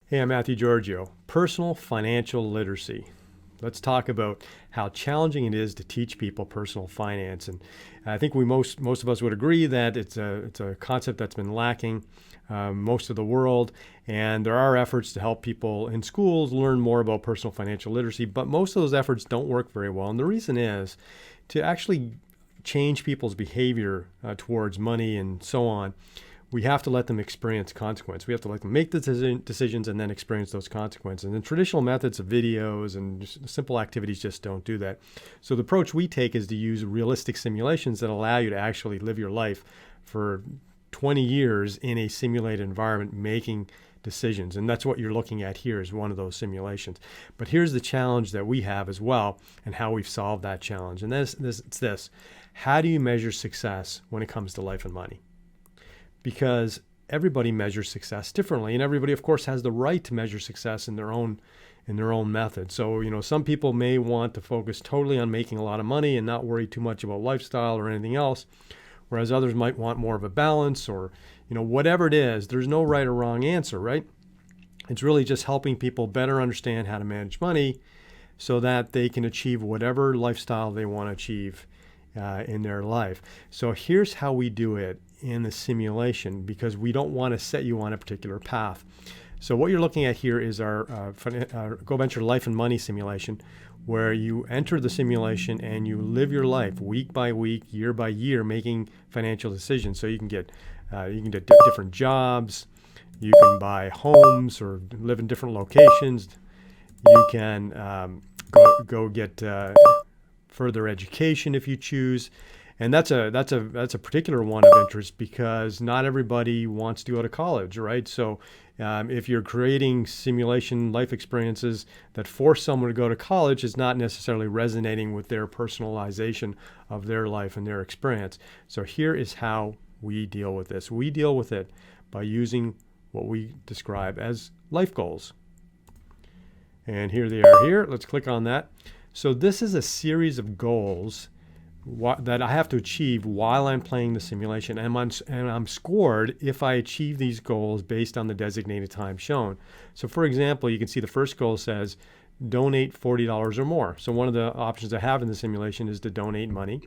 Hey, I'm Matthew Giorgio. Personal financial literacy. Let's talk about how challenging it is to teach people personal finance. And I think most of us would agree that it's a concept that's been lacking most of the world. And there are efforts to help people in schools learn more about personal financial literacy, but most of those efforts don't work very well. And the reason is to actually change people's behavior towards money and so on. We have to let them experience consequence. We have to let them make the decisions and then experience those consequences. And traditional methods of videos and just simple activities just don't do that. So the approach we take is to use realistic simulations that allow you to actually live your life for 20 years in a simulated environment making decisions. And that's what you're looking at here is one of those simulations. But here's the challenge that we have as well and how we've solved that challenge. And it's this. How do you measure success when it comes to life and money? Because everybody measures success differently, and everybody, of course, has the right to measure success in their own method. So, some people may want to focus totally on making a lot of money and not worry too much about lifestyle or anything else, whereas others might want more of a balance or, whatever it is. There's no right or wrong answer, right? It's really just helping people better understand how to manage money so that they can achieve whatever lifestyle they want to achieve in their life. So here's how we do it in the simulation, because we don't want to set you on a particular path. So what you're looking at here is our GoVenture Life and Money simulation, where you enter the simulation and you live your life week by week, year by year, making financial decisions. So you can get different jobs, you can buy homes or live in different locations, you can go get further education if you choose. And that's a particular one of interest because not everybody wants to go to college, right? So if you're creating simulation life experiences that force someone to go to college, it's not necessarily resonating with their personalization of their life and their experience. So here is how we deal with this. We deal with it by using what we describe as life goals. And here they are here. Let's click on that. So this is a series of goals that I have to achieve while I'm playing the simulation, and I'm scored if I achieve these goals based on the designated time shown. So for example, you can see the first goal says donate $40 or more. So one of the options I have in the simulation is to donate money,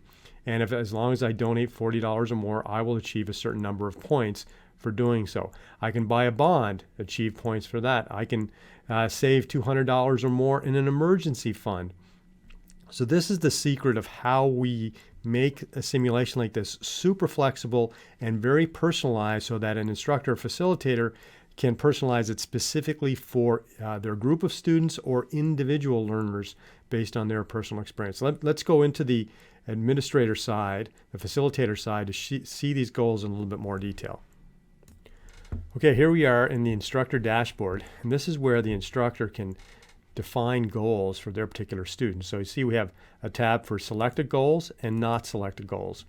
and as long as I donate $40 or more, I will achieve a certain number of points for doing so. I can buy a bond, achieve points for that. I can save $200 or more in an emergency fund. So this is the secret of how we make a simulation like this super flexible and very personalized so that an instructor or facilitator can personalize it specifically for their group of students or individual learners based on their personal experience. Let's go into the administrator side, the facilitator side, to see these goals in a little bit more detail. Okay, here we are in the instructor dashboard, and this is where the instructor can define goals for their particular students. So you see we have a tab for selected goals and not selected goals.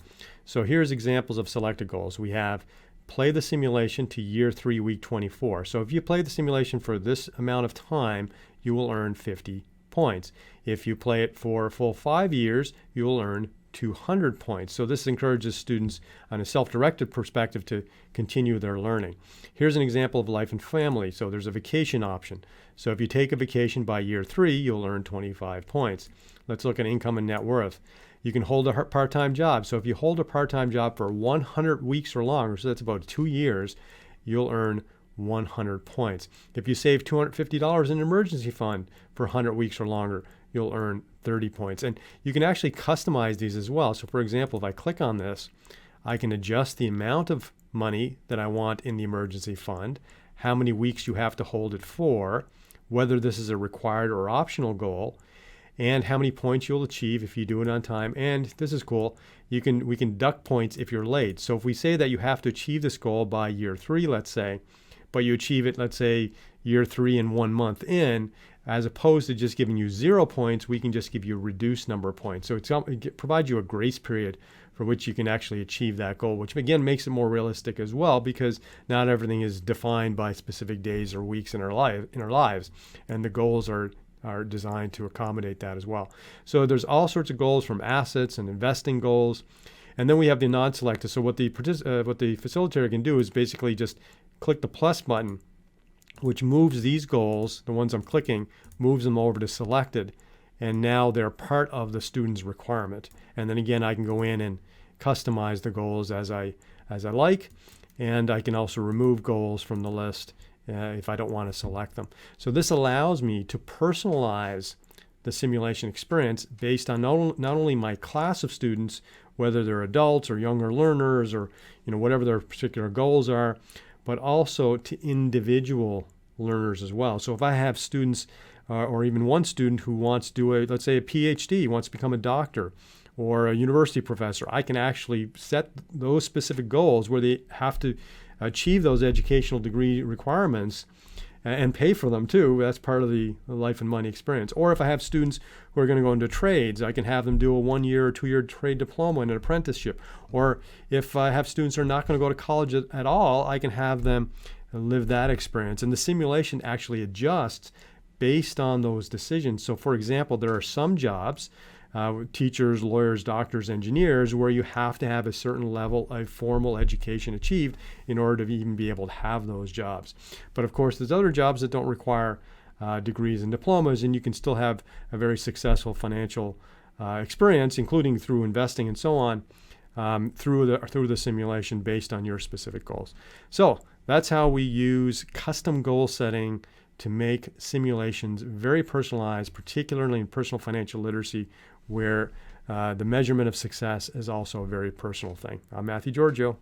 So here's examples of selected goals. We have play the simulation to year 3, week 24. So if you play the simulation for this amount of time, you will earn 50 points. If you play it for a full 5 years, you will earn 200 points. So this encourages students on a self-directed perspective to continue their learning. Here's an example of life and family. So there's a vacation option. So if you take a vacation by year 3, you'll earn 25 points. Let's look at income and net worth. You can hold a part-time job. So if you hold a part-time job for 100 weeks or longer, so that's about 2 years, you'll earn 100 points. If you save $250 in an emergency fund for 100 weeks or longer, you'll earn 30 points. And you can actually customize these as well. So for example, if I click on this, I can adjust the amount of money that I want in the emergency fund, how many weeks you have to hold it for, whether this is a required or optional goal, and how many points you'll achieve if you do it on time. And this is cool, we can deduct points if you're late. So if we say that you have to achieve this goal by year 3, let's say, but you achieve it, let's say, year 3 and 1 month in, as opposed to just giving you 0 points, we can just give you a reduced number of points. So it provides you a grace period for which you can actually achieve that goal, which again makes it more realistic as well, because not everything is defined by specific days or weeks in our lives, and the goals are designed to accommodate that as well. So there's all sorts of goals, from assets and investing goals, and then we have the non-selected. So what the facilitator can do is basically just click the plus button which moves these goals, the ones I'm clicking, moves them over to selected. And now they're part of the student's requirement. And then again, I can go in and customize the goals as I like. And I can also remove goals from the list if I don't want to select them. So this allows me to personalize the simulation experience based on not only my class of students, whether they're adults or younger learners or whatever their particular goals are, but also to individual learners as well. So if I have students or even one student who wants to do let's say a PhD, wants to become a doctor or a university professor, I can actually set those specific goals where they have to achieve those educational degree requirements and pay for them too. That's part of the life and money experience. Or if I have students who are going to go into trades, I can have them do a 1-year or 2-year trade diploma and an apprenticeship. Or if I have students who are not going to go to college at all, I can have them live that experience. And the simulation actually adjusts based on those decisions. So for example, there are some jobs, teachers, lawyers, doctors, engineers, where you have to have a certain level of formal education achieved in order to even be able to have those jobs. But of course, there's other jobs that don't require degrees and diplomas, and you can still have a very successful financial experience, including through investing and so on, through the simulation based on your specific goals. So that's how we use custom goal setting to make simulations very personalized, particularly in personal financial literacy, where the measurement of success is also a very personal thing. I'm Mathew Giorgio.